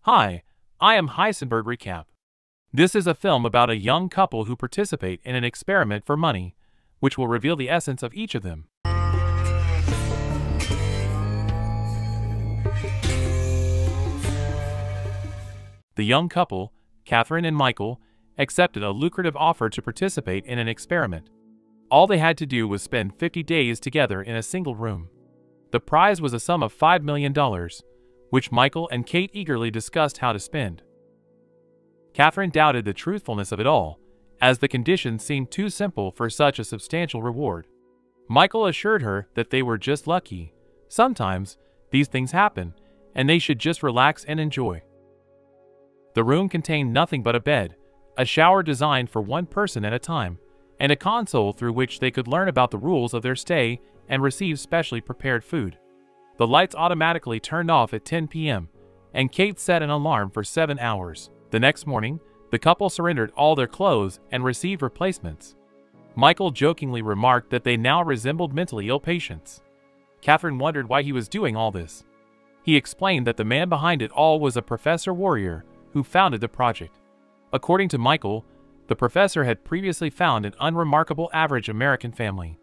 Hi, I am Heisenberg Recap. This is a film about a young couple who participate in an experiment for money, which will reveal the essence of each of them. The young couple, Catherine and Michael, accepted a lucrative offer to participate in an experiment. All they had to do was spend 50 days together in a single room. The prize was a sum of $5 million, which Michael and Kate eagerly discussed how to spend. Catherine doubted the truthfulness of it all, as the conditions seemed too simple for such a substantial reward. Michael assured her that they were just lucky. Sometimes, these things happen, and they should just relax and enjoy. The room contained nothing but a bed, a shower designed for one person at a time, and a console through which they could learn about the rules of their stay and receive specially prepared food. The lights automatically turned off at 10 p.m., and Kate set an alarm for 7 hours. The next morning, the couple surrendered all their clothes and received replacements. Michael jokingly remarked that they now resembled mentally ill patients. Catherine wondered why he was doing all this. He explained that the man behind it all was a professor warrior who founded the project. According to Michael, the professor had previously found an unremarkable average American family.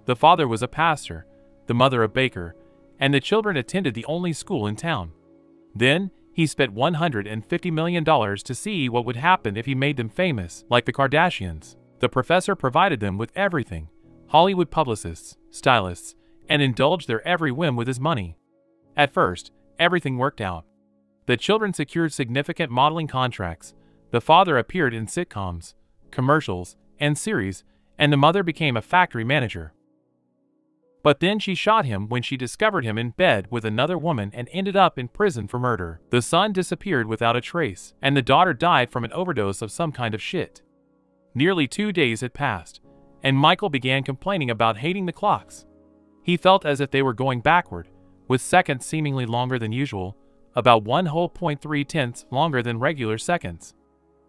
The father was a pastor, the mother a baker, and the children attended the only school in town. Then, he spent $150 million to see what would happen if he made them famous, like the Kardashians. The professor provided them with everything: Hollywood publicists, stylists, and indulged their every whim with his money. At first, everything worked out. The children secured significant modeling contracts, the father appeared in sitcoms, commercials, and series, and the mother became a factory manager. But then she shot him when she discovered him in bed with another woman and ended up in prison for murder. The son disappeared without a trace, and the daughter died from an overdose of some kind of shit. Nearly 2 days had passed, and Michael began complaining about hating the clocks. He felt as if they were going backward, with seconds seemingly longer than usual, about 1.3 longer than regular seconds.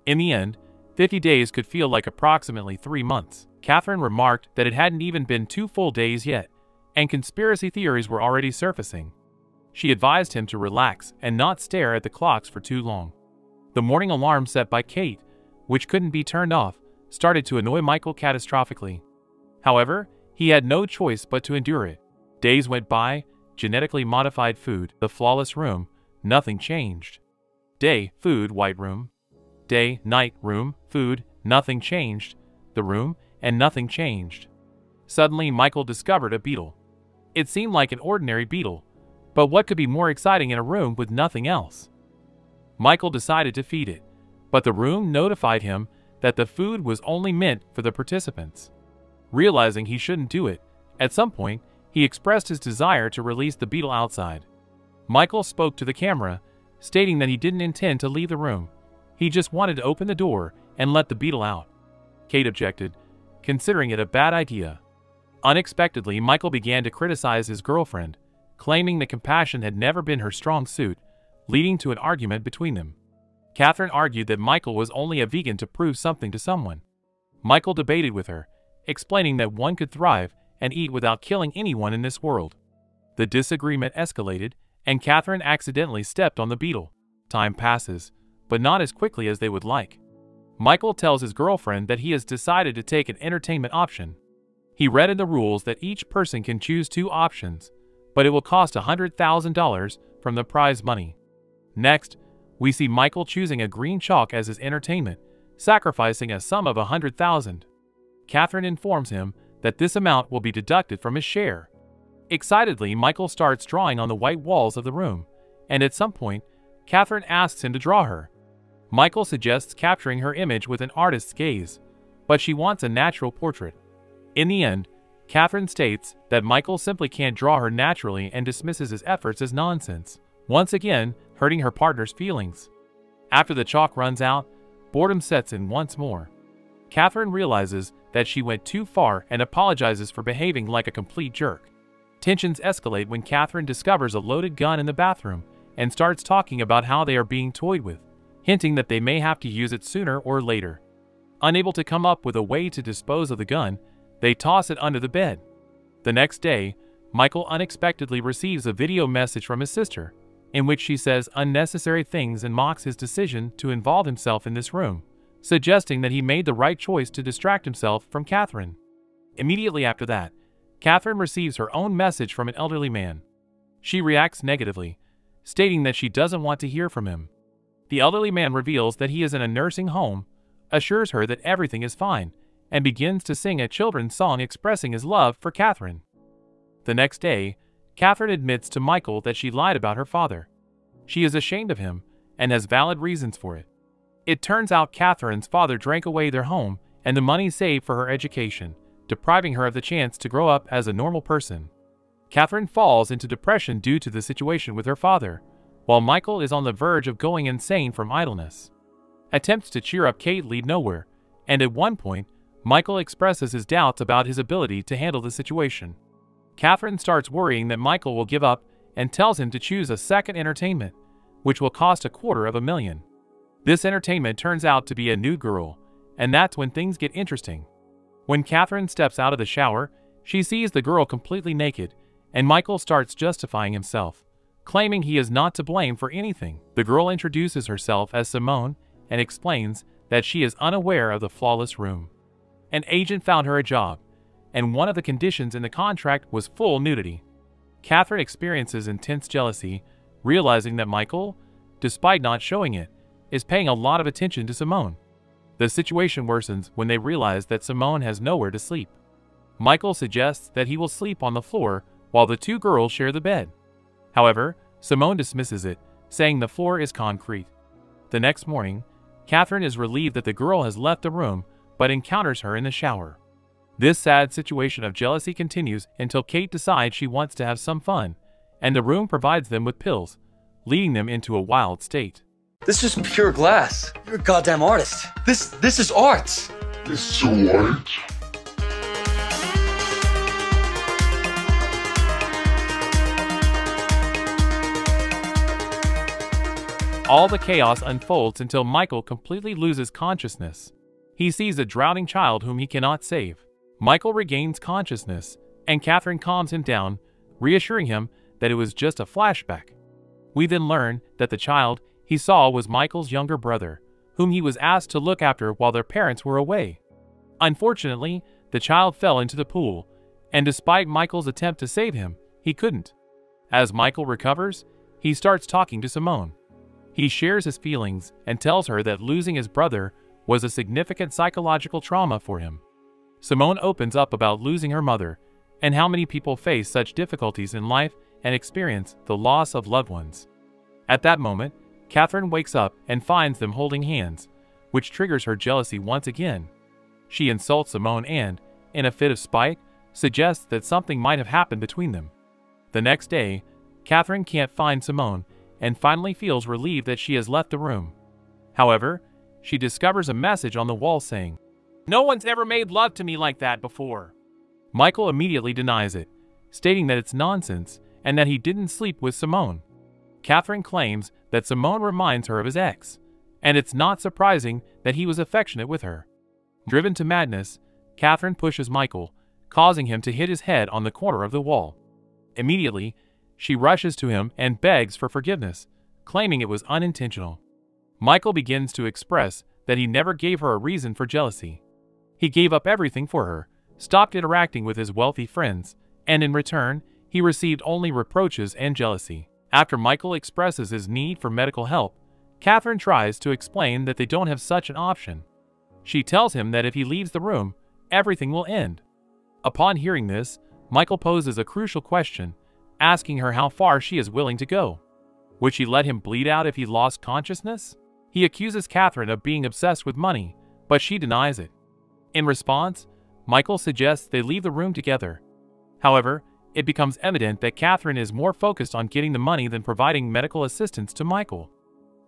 In the end, 50 days could feel like approximately 3 months. Catherine remarked that it hadn't even been 2 full days yet, and conspiracy theories were already surfacing. She advised him to relax and not stare at the clocks for too long. The morning alarm set by Kate, which couldn't be turned off, started to annoy Michael catastrophically. However, he had no choice but to endure it. Days went by, genetically modified food, the flawless room, nothing changed. Day, food, white room. Day, night, room, food, nothing changed. The room, and nothing changed. Suddenly, Michael discovered a beetle. It seemed like an ordinary beetle, but what could be more exciting in a room with nothing else? Michael decided to feed it, but the room notified him that the food was only meant for the participants. Realizing he shouldn't do it, at some point, he expressed his desire to release the beetle outside. Michael spoke to the camera, stating that he didn't intend to leave the room. He just wanted to open the door and let the beetle out. Kate objected, considering it a bad idea. Unexpectedly, Michael began to criticize his girlfriend, claiming that compassion had never been her strong suit, leading to an argument between them. Catherine argued that Michael was only a vegan to prove something to someone. Michael debated with her, explaining that one could thrive and eat without killing anyone in this world. The disagreement escalated, and Catherine accidentally stepped on the beetle. Time passes, but not as quickly as they would like. Michael tells his girlfriend that he has decided to take an entertainment option. He read in the rules that each person can choose 2 options, but it will cost $100,000 from the prize money. Next, we see Michael choosing a green chalk as his entertainment, sacrificing a sum of $100,000. Catherine informs him that this amount will be deducted from his share. Excitedly, Michael starts drawing on the white walls of the room, and at some point, Catherine asks him to draw her. Michael suggests capturing her image with an artist's gaze, but she wants a natural portrait. In the end, Catherine states that Michael simply can't draw her naturally and dismisses his efforts as nonsense, once again hurting her partner's feelings. After the chalk runs out, boredom sets in once more. Catherine realizes that she went too far and apologizes for behaving like a complete jerk. Tensions escalate when Catherine discovers a loaded gun in the bathroom and starts talking about how they are being toyed with, hinting that they may have to use it sooner or later. Unable to come up with a way to dispose of the gun, they toss it under the bed. The next day, Michael unexpectedly receives a video message from his sister, in which she says unnecessary things and mocks his decision to involve himself in this room, suggesting that he made the right choice to distract himself from Catherine. Immediately after that, Catherine receives her own message from an elderly man. She reacts negatively, stating that she doesn't want to hear from him. The elderly man reveals that he is in a nursing home, assures her that everything is fine, and begins to sing a children's song expressing his love for Catherine. The next day, Catherine admits to Michael that she lied about her father. She is ashamed of him and has valid reasons for it. It turns out Catherine's father drank away their home and the money saved for her education, depriving her of the chance to grow up as a normal person. Catherine falls into depression due to the situation with her father, while Michael is on the verge of going insane from idleness. Attempts to cheer up Kate lead nowhere, and at one point, Michael expresses his doubts about his ability to handle the situation. Catherine starts worrying that Michael will give up and tells him to choose a second entertainment, which will cost $250,000. This entertainment turns out to be a nude girl, and that's when things get interesting. When Catherine steps out of the shower, she sees the girl completely naked, and Michael starts justifying himself, claiming he is not to blame for anything. The girl introduces herself as Simone and explains that she is unaware of the flawless room. An agent found her a job, and one of the conditions in the contract was full nudity. Catherine experiences intense jealousy, realizing that Michael, despite not showing it, is paying a lot of attention to Simone. The situation worsens when they realize that Simone has nowhere to sleep. Michael suggests that he will sleep on the floor while the two girls share the bed. However, Simone dismisses it, saying the floor is concrete. The next morning, Catherine is relieved that the girl has left the room but encounters her in the shower. This sad situation of jealousy continues until Kate decides she wants to have some fun, and the room provides them with pills, leading them into a wild state. This is pure glass. You're a goddamn artist. This is art. It's so art. All the chaos unfolds until Michael completely loses consciousness. He sees a drowning child whom he cannot save. Michael regains consciousness, and Catherine calms him down, reassuring him that it was just a flashback. We then learn that the child he saw was Michael's younger brother, whom he was asked to look after while their parents were away. Unfortunately, the child fell into the pool, and despite Michael's attempt to save him, he couldn't. As Michael recovers, he starts talking to Simone. He shares his feelings and tells her that losing his brother was a significant psychological trauma for him. Simone opens up about losing her mother and how many people face such difficulties in life and experience the loss of loved ones. At that moment, Catherine wakes up and finds them holding hands, which triggers her jealousy once again. She insults Simone and, in a fit of spite, suggests that something might have happened between them. The next day, Catherine can't find Simone and finally feels relieved that she has left the room. However, she discovers a message on the wall saying, "No one's ever made love to me like that before." Michael immediately denies it, stating that it's nonsense and that he didn't sleep with Simone. Catherine claims that Simone reminds her of his ex, and it's not surprising that he was affectionate with her. Driven to madness, Catherine pushes Michael, causing him to hit his head on the corner of the wall. Immediately, she rushes to him and begs for forgiveness, claiming it was unintentional. Michael begins to express that he never gave her a reason for jealousy. He gave up everything for her, stopped interacting with his wealthy friends, and in return, he received only reproaches and jealousy. After Michael expresses his need for medical help, Catherine tries to explain that they don't have such an option. She tells him that if he leaves the room, everything will end. Upon hearing this, Michael poses a crucial question, asking her how far she is willing to go. Would she let him bleed out if he lost consciousness? He accuses Catherine of being obsessed with money, but she denies it. In response, Michael suggests they leave the room together. However, it becomes evident that Catherine is more focused on getting the money than providing medical assistance to Michael.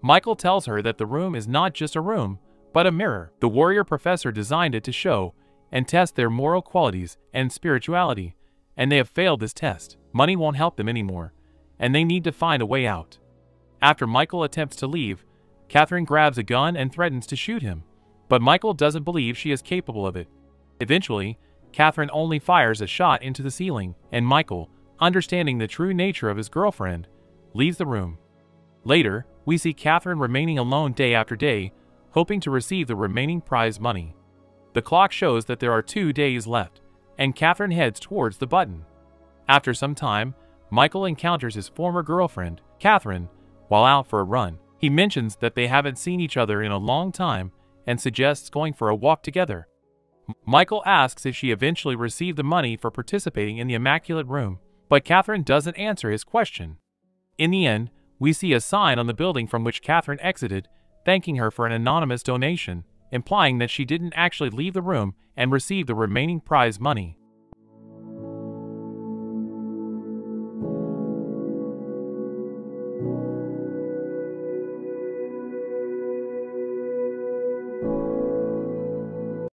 Michael tells her that the room is not just a room, but a mirror. The warrior professor designed it to show and test their moral qualities and spirituality, and they have failed this test. Money won't help them anymore, and they need to find a way out. After Michael attempts to leave, Catherine grabs a gun and threatens to shoot him, but Michael doesn't believe she is capable of it. Eventually, Catherine only fires a shot into the ceiling, and Michael, understanding the true nature of his girlfriend, leaves the room. Later, we see Catherine remaining alone day after day, hoping to receive the remaining prize money. The clock shows that there are 2 days left, and Catherine heads towards the button. After some time, Michael encounters his former girlfriend, Catherine, while out for a run. He mentions that they haven't seen each other in a long time and suggests going for a walk together. Michael asks if she eventually received the money for participating in the Immaculate Room, but Catherine doesn't answer his question. In the end, we see a sign on the building from which Catherine exited, thanking her for an anonymous donation, implying that she didn't actually leave the room and receive the remaining prize money.